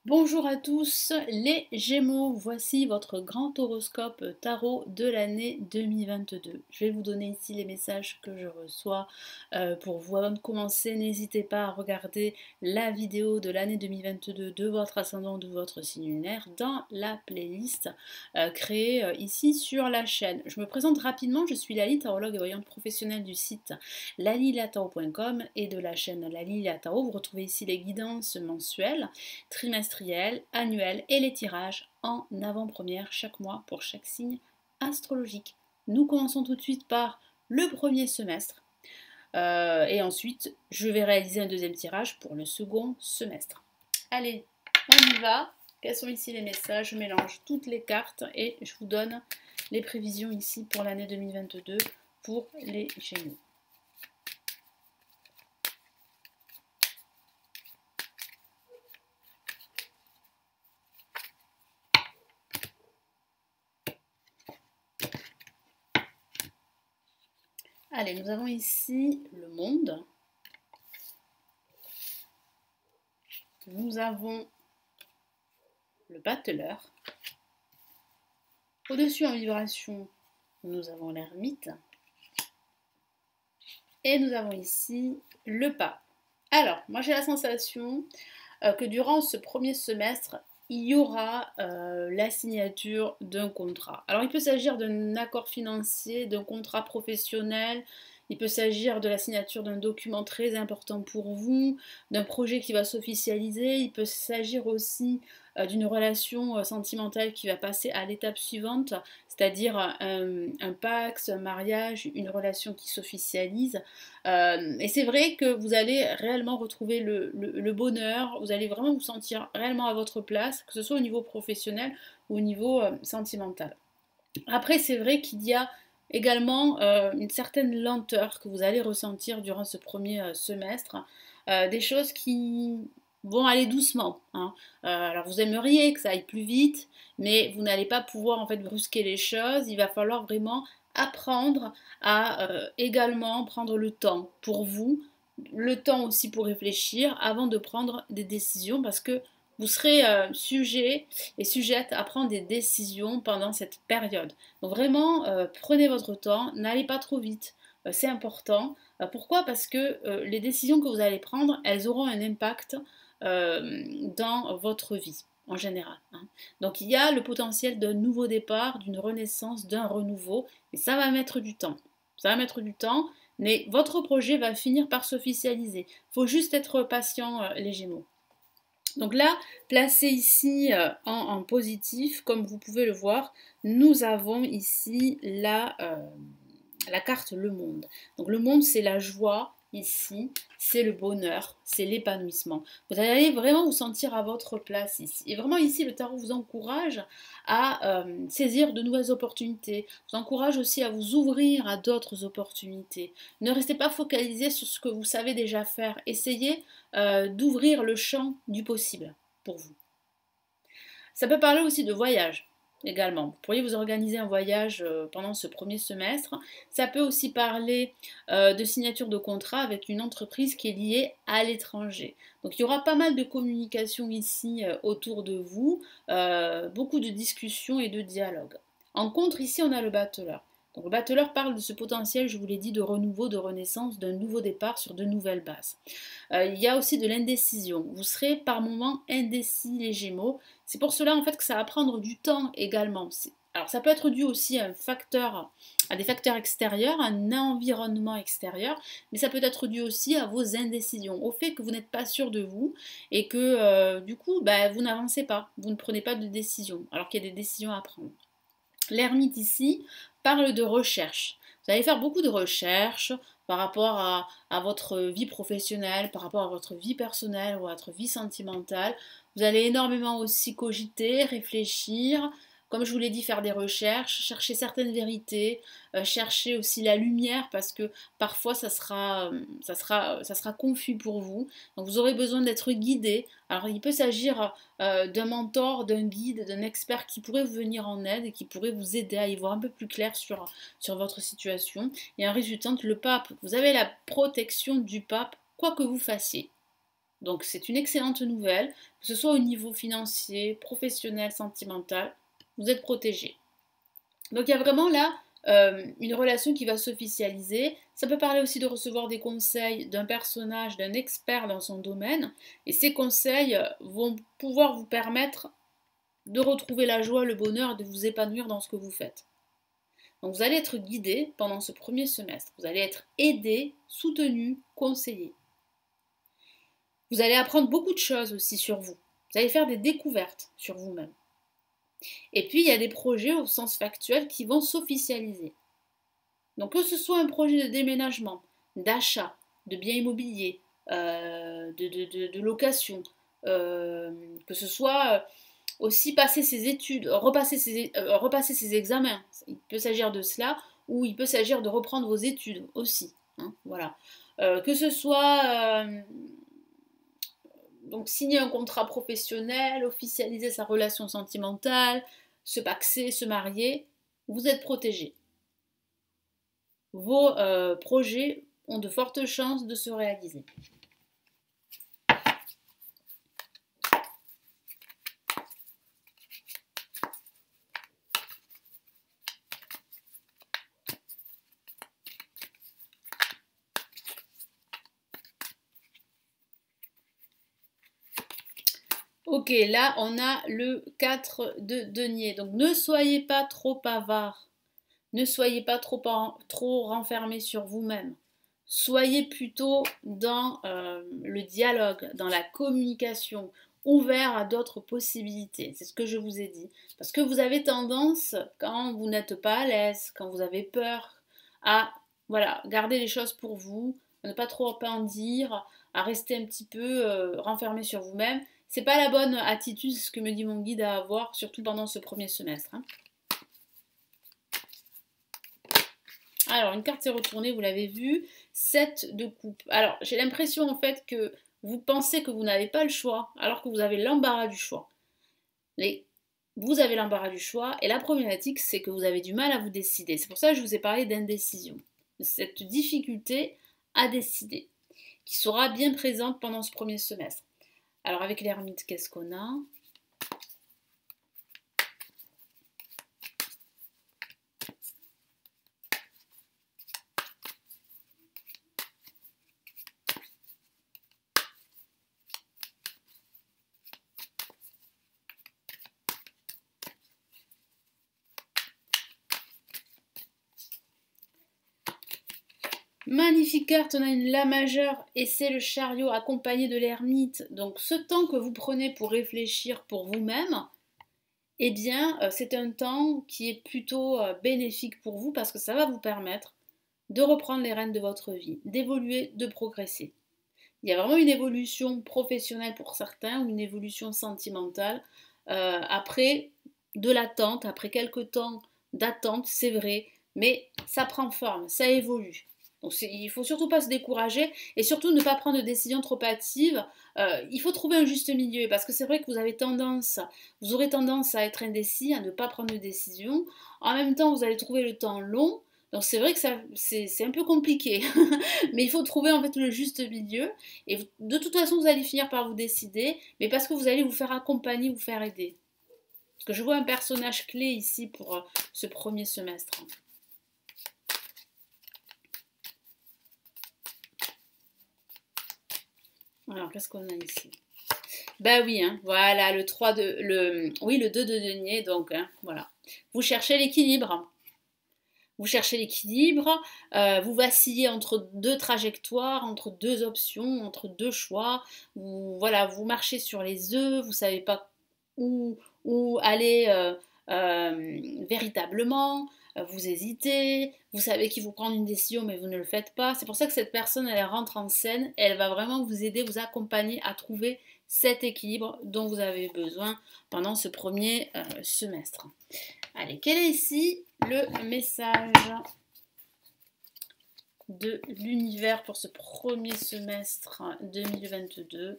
Bonjour à tous les Gémeaux, voici votre grand horoscope tarot de l'année 2022. Je vais vous donner ici les messages que je reçois pour vous. Avant de commencer, n'hésitez pas à regarder la vidéo de l'année 2022 de votre ascendant, de votre signe lunaire dans la playlist créée ici sur la chaîne. Je me présente rapidement, je suis Lali, tarologue et voyante professionnelle du site laliliatarot.com et de la chaîne Lalilia Tarot. Vous retrouvez ici les guidances mensuelles, trimestrielles, annuelles et les tirages en avant-première chaque mois pour chaque signe astrologique. Nous commençons tout de suite par le premier semestre et ensuite je vais réaliser un deuxième tirage pour le second semestre. Allez, on y va. Quels sont ici les messages? Je mélange toutes les cartes et je vous donne les prévisions ici pour l'année 2022 pour les Gémeaux. Allez, nous avons ici le monde. Nous avons le battleur. Au-dessus en vibration, nous avons l'ermite. Et nous avons ici le pape. Alors, moi j'ai la sensation que durant ce premier semestre, il y aura la signature d'un contrat. Alors il peut s'agir d'un accord financier, d'un contrat professionnel, il peut s'agir de la signature d'un document très important pour vous, d'un projet qui va s'officialiser, il peut s'agir aussi d'une relation sentimentale qui va passer à l'étape suivante, c'est-à-dire un pax, un mariage, une relation qui s'officialise. Et c'est vrai que vous allez réellement retrouver le bonheur, vous allez vraiment vous sentir réellement à votre place, que ce soit au niveau professionnel ou au niveau sentimental. Après, c'est vrai qu'il y a également une certaine lenteur que vous allez ressentir durant ce premier semestre, des choses qui vont aller doucement, hein. Alors vous aimeriez que ça aille plus vite, mais vous n'allez pas pouvoir en fait brusquer les choses. Il va falloir vraiment apprendre à également prendre le temps pour vous, le temps aussi pour réfléchir avant de prendre des décisions, parce que vous serez sujet et sujette à prendre des décisions pendant cette période. Donc vraiment, prenez votre temps, n'allez pas trop vite, c'est important. Pourquoi? Parce que les décisions que vous allez prendre, elles auront un impact dans votre vie en général, hein. Donc il y a le potentiel d'un nouveau départ, d'une renaissance, d'un renouveau, et ça va mettre du temps. Ça va mettre du temps, mais votre projet va finir par s'officialiser. Il faut juste être patient, les Gémeaux. Donc là, placé ici en positif, comme vous pouvez le voir, nous avons ici la carte Le Monde. Donc le monde, c'est la joie ici, c'est le bonheur, c'est l'épanouissement. Vous allez vraiment vous sentir à votre place ici. Et vraiment ici, le tarot vous encourage à saisir de nouvelles opportunités, vous encourage aussi à vous ouvrir à d'autres opportunités. Ne restez pas focalisé sur ce que vous savez déjà faire. Essayez d'ouvrir le champ du possible pour vous. Ça peut parler aussi de voyage également. Vous pourriez vous organiser un voyage pendant ce premier semestre. Ça peut aussi parler de signature de contrat avec une entreprise qui est liée à l'étranger. Donc il y aura pas mal de communication ici autour de vous, beaucoup de discussions et de dialogues. En contre, ici on a le battleur. Donc le battleur parle de ce potentiel, je vous l'ai dit, de renouveau, de renaissance, d'un nouveau départ sur de nouvelles bases. Il y a aussi de l'indécision. Vous serez par moments indécis, les Gémeaux. C'est pour cela en fait que ça va prendre du temps également. Alors ça peut être dû aussi à des facteurs extérieurs, à un environnement extérieur, mais ça peut être dû aussi à vos indécisions, au fait que vous n'êtes pas sûr de vous et que du coup vous n'avancez pas, vous ne prenez pas de décision, alors qu'il y a des décisions à prendre. L'ermite ici parle de recherche. Vous allez faire beaucoup de recherches par rapport à votre vie professionnelle, par rapport à votre vie personnelle ou à votre vie sentimentale. Vous allez énormément aussi cogiter, réfléchir, comme je vous l'ai dit, faire des recherches, chercher certaines vérités, chercher aussi la lumière parce que parfois ça sera confus pour vous. Donc vous aurez besoin d'être guidé. Alors il peut s'agir d'un mentor, d'un guide, d'un expert qui pourrait vous venir en aide et qui pourrait vous aider à y voir un peu plus clair sur votre situation. Et en résultant, le pape, vous avez la protection du pape, quoi que vous fassiez. Donc c'est une excellente nouvelle, que ce soit au niveau financier, professionnel, sentimental, vous êtes protégé. Donc il y a vraiment là une relation qui va s'officialiser. Ça peut parler aussi de recevoir des conseils d'un personnage, d'un expert dans son domaine. Et ces conseils vont pouvoir vous permettre de retrouver la joie, le bonheur et de vous épanouir dans ce que vous faites. Donc vous allez être guidé pendant ce premier semestre. Vous allez être aidé, soutenu, conseillé. Vous allez apprendre beaucoup de choses aussi sur vous. Vous allez faire des découvertes sur vous-même. Et puis, il y a des projets au sens factuel qui vont s'officialiser. Donc, que ce soit un projet de déménagement, d'achat, de biens immobiliers, de location, que ce soit aussi passer ses études, repasser ses examens. Il peut s'agir de cela, ou il peut s'agir de reprendre vos études aussi. Hein, voilà. Que ce soit donc signer un contrat professionnel, officialiser sa relation sentimentale, se paxer, se marier, vous êtes protégé. Vos projets ont de fortes chances de se réaliser. Ok, là on a le 4 de denier. Donc ne soyez pas trop avare. Ne soyez pas trop renfermé sur vous-même. Soyez plutôt dans le dialogue, dans la communication, ouvert à d'autres possibilités. C'est ce que je vous ai dit. Parce que vous avez tendance, quand vous n'êtes pas à l'aise, quand vous avez peur, à voilà, garder les choses pour vous, à ne pas trop en dire, à rester un petit peu renfermé sur vous-même. C'est pas la bonne attitude, c'est ce que me dit mon guide à avoir, surtout pendant ce premier semestre. Hein. Alors, une carte s'est retournée, vous l'avez vu, 7 de coupe. Alors, j'ai l'impression en fait que vous pensez que vous n'avez pas le choix, alors que vous avez l'embarras du choix. Vous avez l'embarras du choix, et la problématique, c'est que vous avez du mal à vous décider. C'est pour ça que je vous ai parlé d'indécision. Cette difficulté à décider, qui sera bien présente pendant ce premier semestre. Alors, avec l'ermite, qu'est-ce qu'on a ? Magnifique carte, on a une La majeure et c'est le chariot accompagné de l'ermite. Donc ce temps que vous prenez pour réfléchir pour vous-même, eh bien c'est un temps qui est plutôt bénéfique pour vous parce que ça va vous permettre de reprendre les rênes de votre vie, d'évoluer, de progresser. Il y a vraiment une évolution professionnelle pour certains ou une évolution sentimentale. Après de l'attente, après quelques temps d'attente, c'est vrai, mais ça prend forme, ça évolue. Donc il ne faut surtout pas se décourager et surtout ne pas prendre de décisions trop hâtives. Il faut trouver un juste milieu parce que c'est vrai que vous aurez tendance à être indécis, à ne pas prendre de décision. En même temps, vous allez trouver le temps long. Donc c'est vrai que c'est un peu compliqué, mais il faut trouver en fait le juste milieu. Et de toute façon, vous allez finir par vous décider, mais parce que vous allez vous faire accompagner, vous faire aider. Parce que je vois un personnage clé ici pour ce premier semestre. Alors, qu'est-ce qu'on a ici? Bah oui, hein, voilà, le 2 de denier, donc, hein, voilà. Vous cherchez l'équilibre. Vous cherchez l'équilibre, vous vacillez entre deux trajectoires, entre deux options, entre deux choix. Voilà, vous marchez sur les œufs, vous ne savez pas où aller véritablement. Vous hésitez, vous savez qu'il faut prendre une décision mais vous ne le faites pas. C'est pour ça que cette personne, elle rentre en scène, elle va vraiment vous aider, vous accompagner à trouver cet équilibre dont vous avez besoin pendant ce premier semestre. Allez, quel est ici le message de l'univers pour ce premier semestre 2022 ?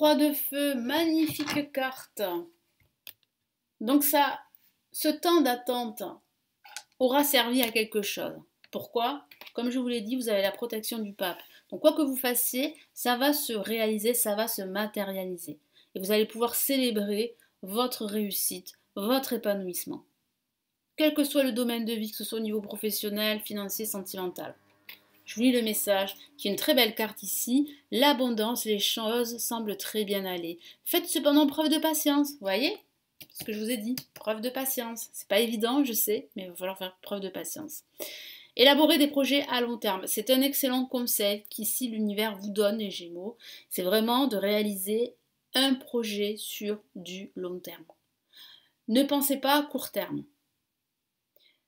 3 de feu, magnifique carte. Donc ça, ce temps d'attente aura servi à quelque chose. Pourquoi? Comme je vous l'ai dit, vous avez la protection du pape. Donc quoi que vous fassiez, ça va se réaliser, ça va se matérialiser. Et vous allez pouvoir célébrer votre réussite, votre épanouissement. Quel que soit le domaine de vie, que ce soit au niveau professionnel, financier, sentimental. Je vous lis le message, qui est une très belle carte ici. L'abondance, les choses semblent très bien aller. Faites cependant preuve de patience, vous voyez? Ce que je vous ai dit, preuve de patience. C'est pas évident, je sais, mais il va falloir faire preuve de patience. Élaborer des projets à long terme. C'est un excellent conseil qu'ici l'univers vous donne, les Gémeaux. C'est vraiment de réaliser un projet sur du long terme. Ne pensez pas à court terme.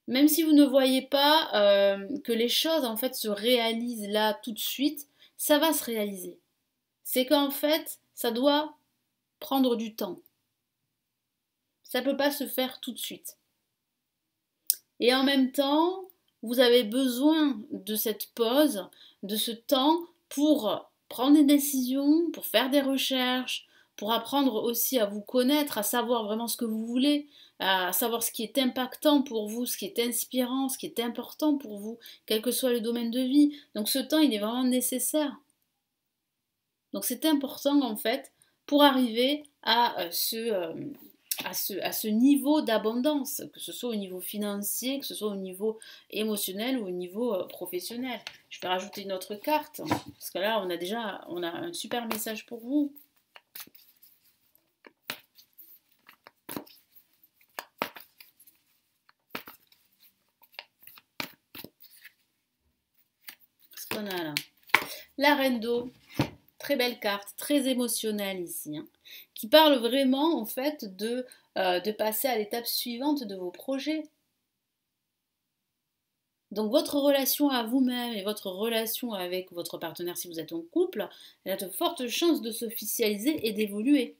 Même si vous ne voyez pas que les choses en fait se réalisent là tout de suite, ça va se réaliser. C'est qu'en fait, ça doit prendre du temps. Ça ne peut pas se faire tout de suite. Et en même temps, vous avez besoin de cette pause, de ce temps pour prendre des décisions, pour faire des recherches, pour apprendre aussi à vous connaître, à savoir vraiment ce que vous voulez, à savoir ce qui est impactant pour vous, ce qui est inspirant, ce qui est important pour vous, quel que soit le domaine de vie. Donc ce temps, il est vraiment nécessaire. Donc c'est important en fait pour arriver à ce niveau d'abondance, que ce soit au niveau financier, que ce soit au niveau émotionnel ou au niveau professionnel. Je vais rajouter une autre carte, parce que là, on a un super message pour vous. Qu'est-ce qu'on a là? La reine d'eau, très belle carte, très émotionnelle ici, hein, qui parle vraiment en fait de passer à l'étape suivante de vos projets. Donc votre relation à vous-même et votre relation avec votre partenaire si vous êtes en couple, elle a de fortes chances de s'officialiser et d'évoluer.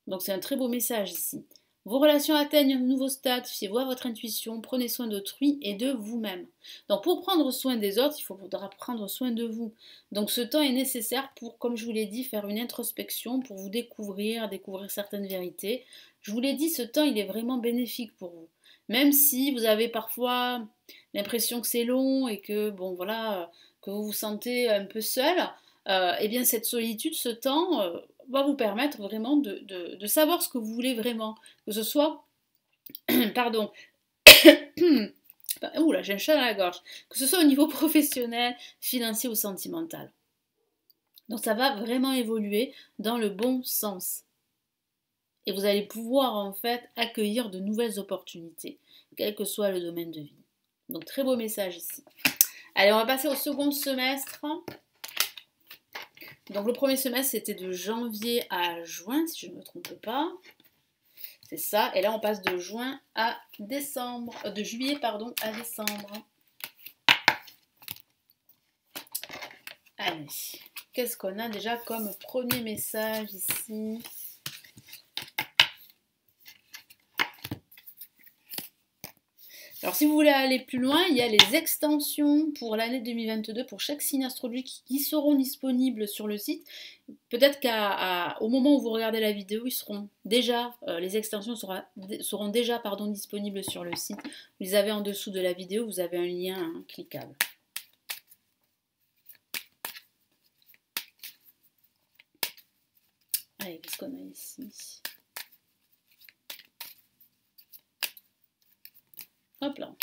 Donc c'est un très beau message ici. Vos relations atteignent un nouveau stade, fiez-vous à votre intuition, prenez soin d'autrui et de vous-même. Donc pour prendre soin des autres, il faudra prendre soin de vous. Donc ce temps est nécessaire pour, comme je vous l'ai dit, faire une introspection, pour vous découvrir certaines vérités. Je vous l'ai dit, ce temps il est vraiment bénéfique pour vous. Même si vous avez parfois l'impression que c'est long et que bon voilà, que vous vous sentez un peu seul, eh bien cette solitude, ce temps va vous permettre vraiment de savoir ce que vous voulez vraiment. Que ce soit, pardon, ouh là j'ai un chat dans la gorge, que ce soit au niveau professionnel, financier ou sentimental. Donc ça va vraiment évoluer dans le bon sens. Et vous allez pouvoir en fait accueillir de nouvelles opportunités, quel que soit le domaine de vie. Donc très beau message ici. Allez, on va passer au second semestre. Donc le premier semestre c'était de janvier à juin, si je ne me trompe pas. C'est ça. Et là on passe de juin à décembre, de juillet pardon à décembre. Allez, qu'est-ce qu'on a déjà comme premier message ici? Alors si vous voulez aller plus loin, il y a les extensions pour l'année 2022 pour chaque signe astrologique qui seront disponibles sur le site. Peut-être qu'au moment où vous regardez la vidéo, ils seront déjà, les extensions seront déjà disponibles sur le site. Vous les avez en dessous de la vidéo, vous avez un lien cliquable. Allez, qu'est-ce qu'on a ici? Hop là.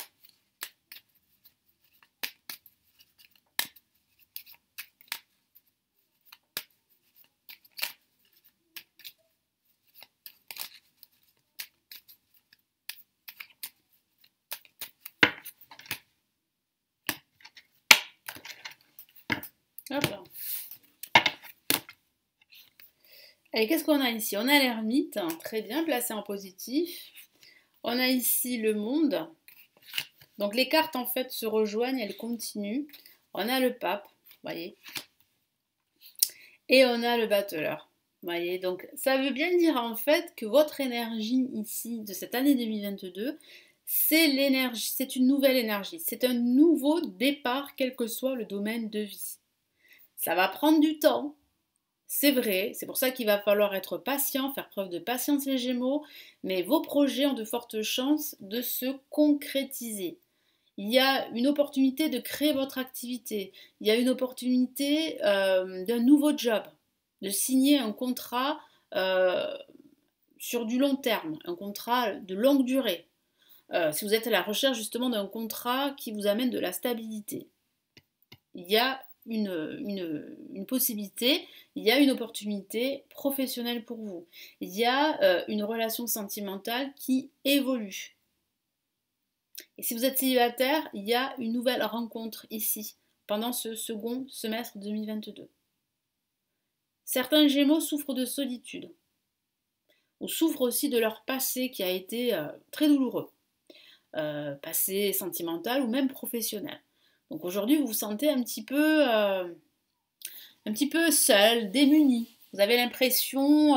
Hop là. Allez, qu'est-ce qu'on a ici? On a l'ermite, très bien, placé en positif. On a ici le monde. Donc les cartes en fait se rejoignent, elles continuent. On a le pape, vous voyez. Et on a le battleur. Vous voyez, donc ça veut bien dire en fait que votre énergie ici de cette année 2022, c'est l'énergie, c'est une nouvelle énergie, c'est un nouveau départ, quel que soit le domaine de vie. Ça va prendre du temps, C'est vrai, c'est pour ça qu'il va falloir être patient, faire preuve de patience les Gémeaux, mais vos projets ont de fortes chances de se concrétiser. Il y a une opportunité de créer votre activité, il y a une opportunité d'un nouveau job, de signer un contrat euh, sur du long terme, un contrat de longue durée. Si vous êtes à la recherche justement d'un contrat qui vous amène de la stabilité, il y a une possibilité, il y a une opportunité professionnelle pour vous. Il y a une relation sentimentale qui évolue. Et si vous êtes célibataire, il y a une nouvelle rencontre ici, pendant ce second semestre 2022. Certains Gémeaux souffrent de solitude, ou souffrent aussi de leur passé qui a été très douloureux, passé sentimental ou même professionnel. Donc aujourd'hui, vous vous sentez un petit peu seul, démuni. Vous avez l'impression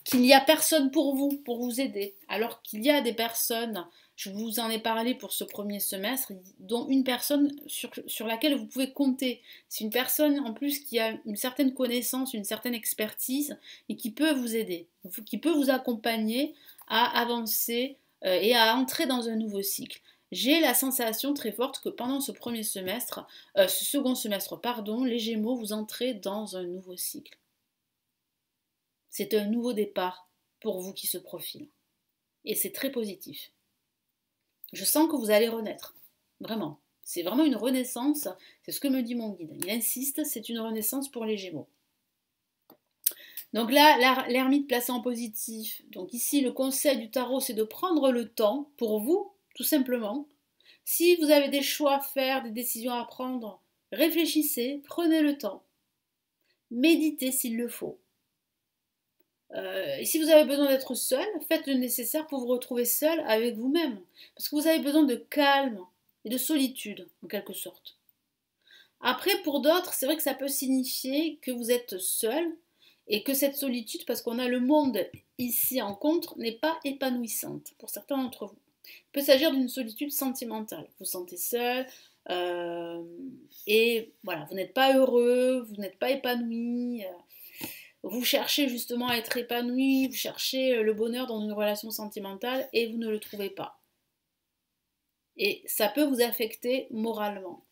qu'il n'y a personne pour vous aider, alors qu'il y a des personnes, je vous en ai parlé pour ce premier semestre, dont une personne sur laquelle vous pouvez compter. C'est une personne en plus qui a une certaine connaissance, une certaine expertise et qui peut vous aider, qui peut vous accompagner à avancer et à entrer dans un nouveau cycle. J'ai la sensation très forte que pendant ce premier semestre, ce second semestre, pardon, les Gémeaux, vous entrez dans un nouveau cycle. C'est un nouveau départ pour vous qui se profile. Et c'est très positif. Je sens que vous allez renaître. Vraiment. C'est vraiment une renaissance. C'est ce que me dit mon guide. Il insiste, c'est une renaissance pour les Gémeaux. Donc là, l'ermite placé en positif. Donc ici, le conseil du tarot, c'est de prendre le temps pour vous, tout simplement. Si vous avez des choix à faire, des décisions à prendre, réfléchissez, prenez le temps. Méditez s'il le faut. Et si vous avez besoin d'être seul, faites le nécessaire pour vous retrouver seul avec vous-même. Parce que vous avez besoin de calme et de solitude, en quelque sorte. Après, pour d'autres, c'est vrai que ça peut signifier que vous êtes seul et que cette solitude, parce qu'on a le monde ici en contre, n'est pas épanouissante pour certains d'entre vous. Il peut s'agir d'une solitude sentimentale. Vous vous sentez seul et voilà, vous n'êtes pas heureux, vous n'êtes pas épanoui. Vous cherchez justement à être épanoui, vous cherchez le bonheur dans une relation sentimentale et vous ne le trouvez pas. Et ça peut vous affecter moralement.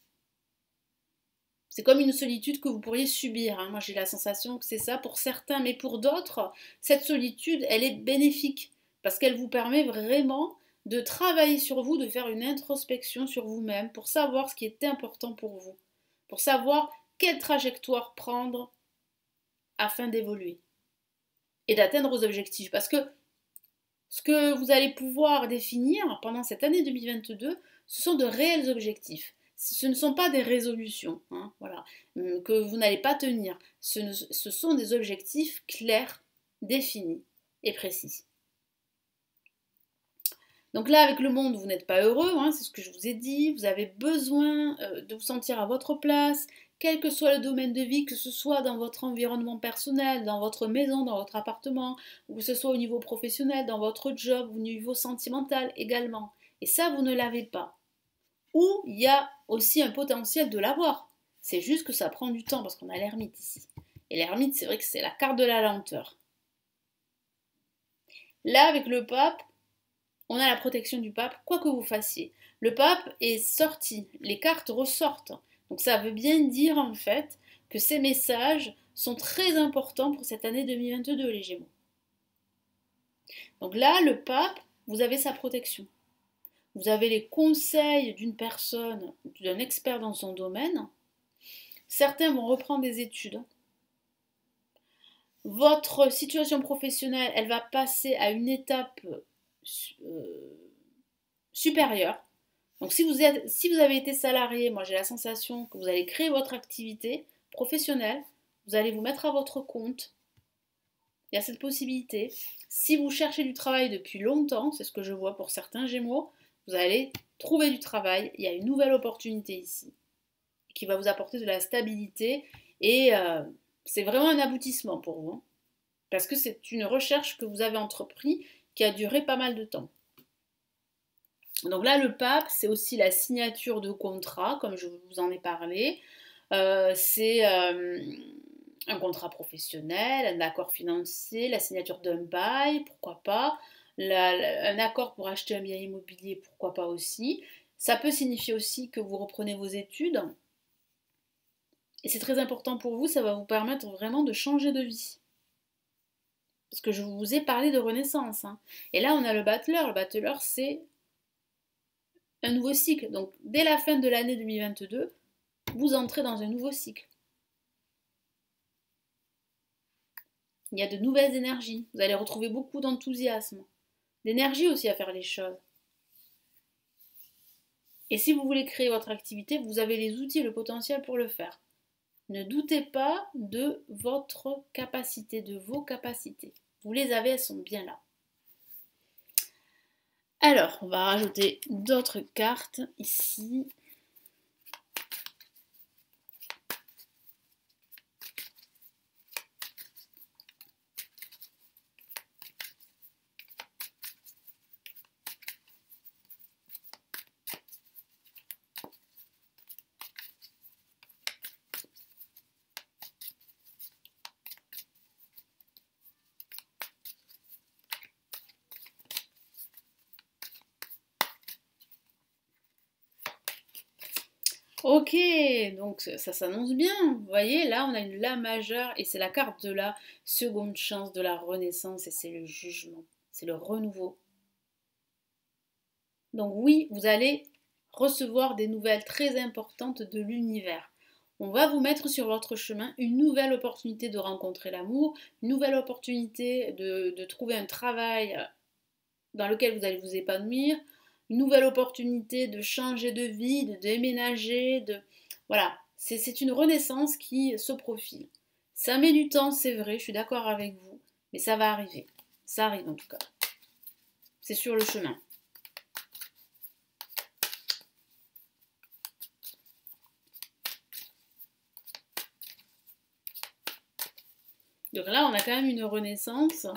C'est comme une solitude que vous pourriez subir. Hein. Moi, j'ai la sensation que c'est ça pour certains, mais pour d'autres, cette solitude, elle est bénéfique parce qu'elle vous permet vraiment de travailler sur vous, de faire une introspection sur vous-même pour savoir ce qui est important pour vous, pour savoir quelle trajectoire prendre afin d'évoluer et d'atteindre vos objectifs. Parce que ce que vous allez pouvoir définir pendant cette année 2022, ce sont de réels objectifs. Ce ne sont pas des résolutions, hein, voilà, que vous n'allez pas tenir. Ce sont des objectifs clairs, définis et précis. Donc là, avec le monde, vous n'êtes pas heureux, hein, c'est ce que je vous ai dit. Vous avez besoin de vous sentir à votre place, quel que soit le domaine de vie, que ce soit dans votre environnement personnel, dans votre maison, dans votre appartement, ou que ce soit au niveau professionnel, dans votre job, au niveau sentimental également. Et ça, vous ne l'avez pas. Ou il y a aussi un potentiel de l'avoir. C'est juste que ça prend du temps parce qu'on a l'ermite ici. Et l'ermite, c'est vrai que c'est la carte de la lenteur. Là, avec le pape, on a la protection du pape, quoi que vous fassiez. Le pape est sorti, les cartes ressortent. Donc ça veut bien dire en fait que ces messages sont très importants pour cette année 2022, les Gémeaux. Donc là, le pape, vous avez sa protection. Vous avez les conseils d'une personne, d'un expert dans son domaine. Certains vont reprendre des études. Votre situation professionnelle, elle va passer à une étape supérieure. Donc si vous avez été salarié, moi j'ai la sensation que vous allez créer votre activité professionnelle, vous allez vous mettre à votre compte. Il y a cette possibilité. Si vous cherchez du travail depuis longtemps, c'est ce que je vois pour certains Gémeaux, vous allez trouver du travail. Il y a une nouvelle opportunité ici qui va vous apporter de la stabilité et c'est vraiment un aboutissement pour vous. Hein, parce que c'est une recherche que vous avez entreprise qui a duré pas mal de temps. Donc là, le pape, c'est aussi la signature de contrat, comme je vous en ai parlé. C'est un contrat professionnel, un accord financier, la signature d'un bail, pourquoi pas, un accord pour acheter un bien immobilier, pourquoi pas aussi. Ça peut signifier aussi que vous reprenez vos études. Et c'est très important pour vous, ça va vous permettre vraiment de changer de vie. Parce que je vous ai parlé de renaissance, hein. Et là, on a le battleur. Le battleur, c'est un nouveau cycle. Donc, dès la fin de l'année 2022, vous entrez dans un nouveau cycle. Il y a de nouvelles énergies. Vous allez retrouver beaucoup d'enthousiasme, d'énergie aussi à faire les choses. Et si vous voulez créer votre activité, vous avez les outils, le potentiel pour le faire. Ne doutez pas de votre capacité, de vos capacités. Vous les avez, elles sont bien là. Alors, on va rajouter d'autres cartes ici. Ok, donc ça s'annonce bien. Vous voyez, là on a une La majeure et c'est la carte de la seconde chance, de la renaissance et c'est le jugement, c'est le renouveau. Donc oui, vous allez recevoir des nouvelles très importantes de l'univers. On va vous mettre sur votre chemin une nouvelle opportunité de rencontrer l'amour, une nouvelle opportunité de trouver un travail dans lequel vous allez vous épanouir, une nouvelle opportunité de changer de vie, de déménager, Voilà, c'est une renaissance qui se profile. Ça met du temps, c'est vrai, je suis d'accord avec vous, mais ça va arriver. Ça arrive en tout cas. C'est sur le chemin. Donc là, on a quand même une renaissance.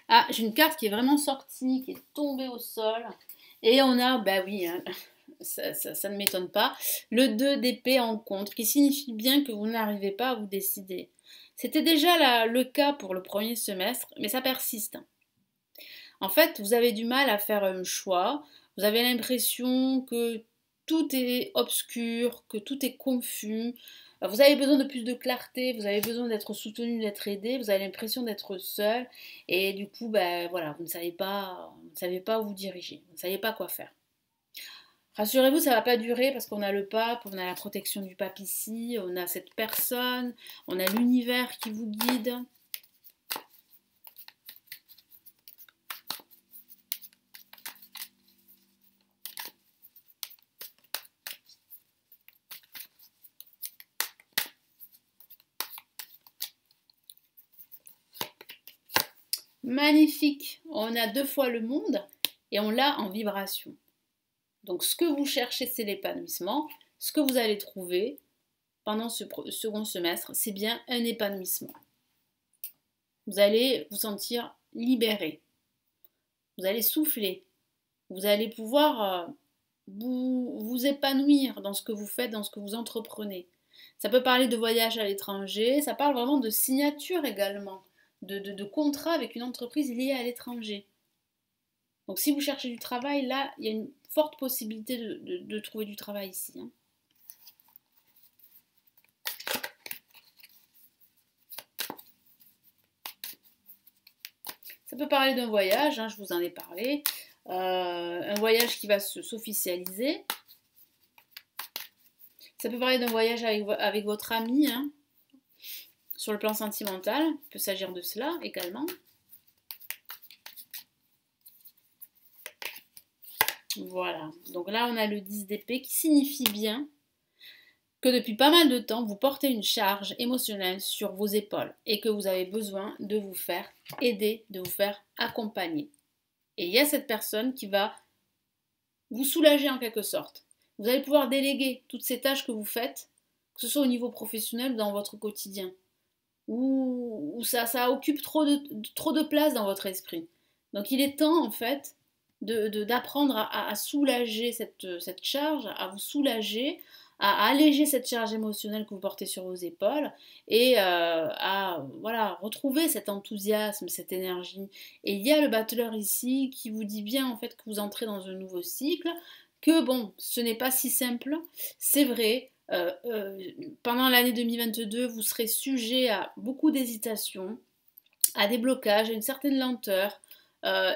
Ah, j'ai une carte qui est vraiment sortie, qui est tombée au sol. Et on a, bah oui, hein, ça ne m'étonne pas, le 2 d'épée en contre, qui signifie bien que vous n'arrivez pas à vous décider. C'était déjà le cas pour le premier semestre, mais ça persiste. En fait, vous avez du mal à faire un choix, vous avez l'impression que tout est obscur, que tout est confus, vous avez besoin de plus de clarté, vous avez besoin d'être soutenu, d'être aidé, vous avez l'impression d'être seul, et du coup, ben voilà, vous ne savez pas où vous diriger, vous ne savez pas quoi faire. Rassurez-vous, ça ne va pas durer parce qu'on a le pape, on a la protection du pape ici, on a cette personne, on a l'univers qui vous guide. Magnifique, on a 2 fois le monde et on l'a en vibration. Donc ce que vous cherchez, c'est l'épanouissement. Ce que vous allez trouver pendant ce second semestre, c'est bien un épanouissement. Vous allez vous sentir libéré. Vous allez souffler. Vous allez pouvoir vous épanouir dans ce que vous faites, dans ce que vous entreprenez. Ça peut parler de voyage à l'étranger, ça parle vraiment de signature également, de contrat avec une entreprise liée à l'étranger. Donc si vous cherchez du travail, là, il y a une forte possibilité de trouver du travail ici, hein. Ça peut parler d'un voyage, hein, je vous en ai parlé. Un voyage qui va s'officialiser. Ça peut parler d'un voyage avec votre ami, hein, sur le plan sentimental. Il peut s'agir de cela également. Voilà, donc là on a le 10 d'épée qui signifie bien que depuis pas mal de temps, vous portez une charge émotionnelle sur vos épaules et que vous avez besoin de vous faire aider, de vous faire accompagner. Et il y a cette personne qui va vous soulager en quelque sorte. Vous allez pouvoir déléguer toutes ces tâches que vous faites, que ce soit au niveau professionnel ou dans votre quotidien, où ça occupe trop de place dans votre esprit. Donc il est temps en fait d'apprendre à soulager cette charge, à vous soulager, à alléger cette charge émotionnelle que vous portez sur vos épaules et à voilà, retrouver cet enthousiasme, cette énergie. Et il y a le battleur ici qui vous dit bien en fait que vous entrez dans un nouveau cycle, que bon, ce n'est pas si simple, c'est vrai. Pendant l'année 2022, vous serez sujet à beaucoup d'hésitations, à des blocages, à une certaine lenteur,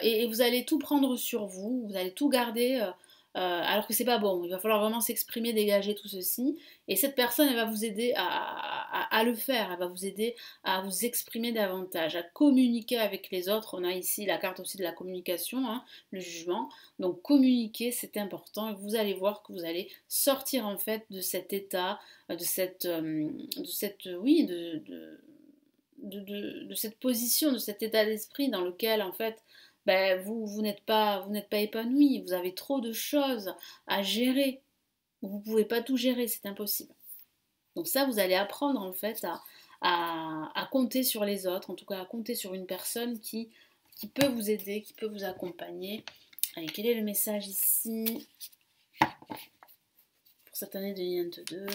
et vous allez tout prendre sur vous, vous allez tout garder, alors que c'est pas bon. Il va falloir vraiment s'exprimer, dégager tout ceci, et cette personne, elle va vous aider à le faire, elle va vous aider à vous exprimer davantage, à communiquer avec les autres. On a ici la carte aussi de la communication, hein, le jugement. Donc communiquer, c'est important, et vous allez voir que vous allez sortir en fait de cet état, oui, de cette position, de cet état d'esprit dans lequel en fait ben, vous n'êtes pas épanoui, vous avez trop de choses à gérer, vous ne pouvez pas tout gérer, c'est impossible. Donc ça, vous allez apprendre en fait à compter sur les autres, en tout cas à compter sur une personne qui peut vous aider, qui peut vous accompagner. Allez, quel est le message ici pour cette année 2022 ?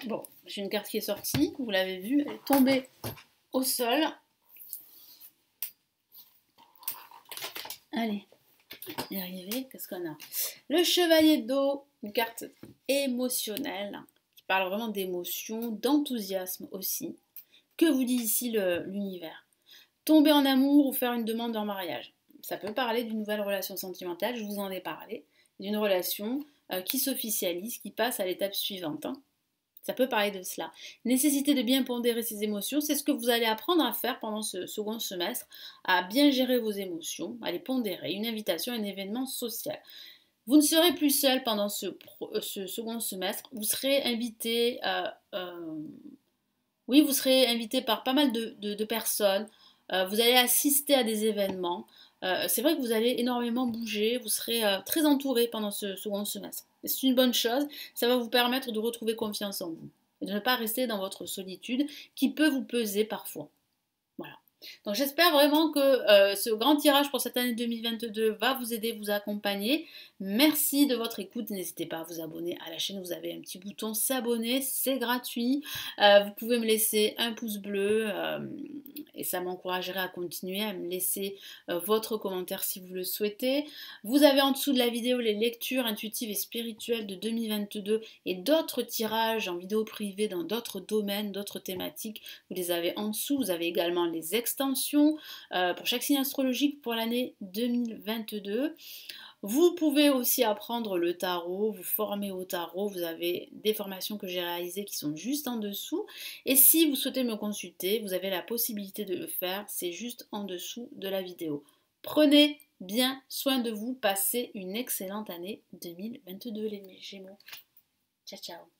Bon, j'ai une carte qui est sortie, vous l'avez vue, elle est tombée au sol. Allez, y arriver, qu'est-ce qu'on a? Le chevalier d'eau, une carte émotionnelle, qui parle vraiment d'émotion, d'enthousiasme aussi. Que vous dit ici l'univers? Tomber en amour ou faire une demande en mariage. Ça peut parler d'une nouvelle relation sentimentale, je vous en ai parlé, d'une relation qui s'officialise, qui passe à l'étape suivante. Hein. Ça peut parler de cela. Nécessité de bien pondérer ses émotions, c'est ce que vous allez apprendre à faire pendant ce second semestre, à bien gérer vos émotions, à les pondérer. Une invitation, un événement social. Vous ne serez plus seul pendant ce second semestre. Vous serez invité, oui, vous serez invité par pas mal de personnes. Vous allez assister à des événements. C'est vrai que vous allez énormément bouger. Vous serez très entouré pendant ce second semestre. C'est une bonne chose. Ça va vous permettre de retrouver confiance en vous et de ne pas rester dans votre solitude qui peut vous peser parfois. Voilà. Donc j'espère vraiment que ce grand tirage pour cette année 2022 va vous aider, vous accompagner. Merci de votre écoute. N'hésitez pas à vous abonner à la chaîne. Vous avez un petit bouton s'abonner, c'est gratuit. Vous pouvez me laisser un pouce bleu et ça m'encouragerait à continuer, à me laisser votre commentaire si vous le souhaitez. Vous avez en dessous de la vidéo les lectures intuitives et spirituelles de 2022 et d'autres tirages en vidéo privée dans d'autres domaines, d'autres thématiques. Vous les avez en dessous. Vous avez également les extensions pour chaque signe astrologique pour l'année 2022. Vous pouvez aussi apprendre le tarot, vous former au tarot, vous avez des formations que j'ai réalisées qui sont juste en dessous. Et si vous souhaitez me consulter, vous avez la possibilité de le faire, c'est juste en dessous de la vidéo. Prenez bien soin de vous, passez une excellente année 2022 les Gémeaux. Ciao ciao.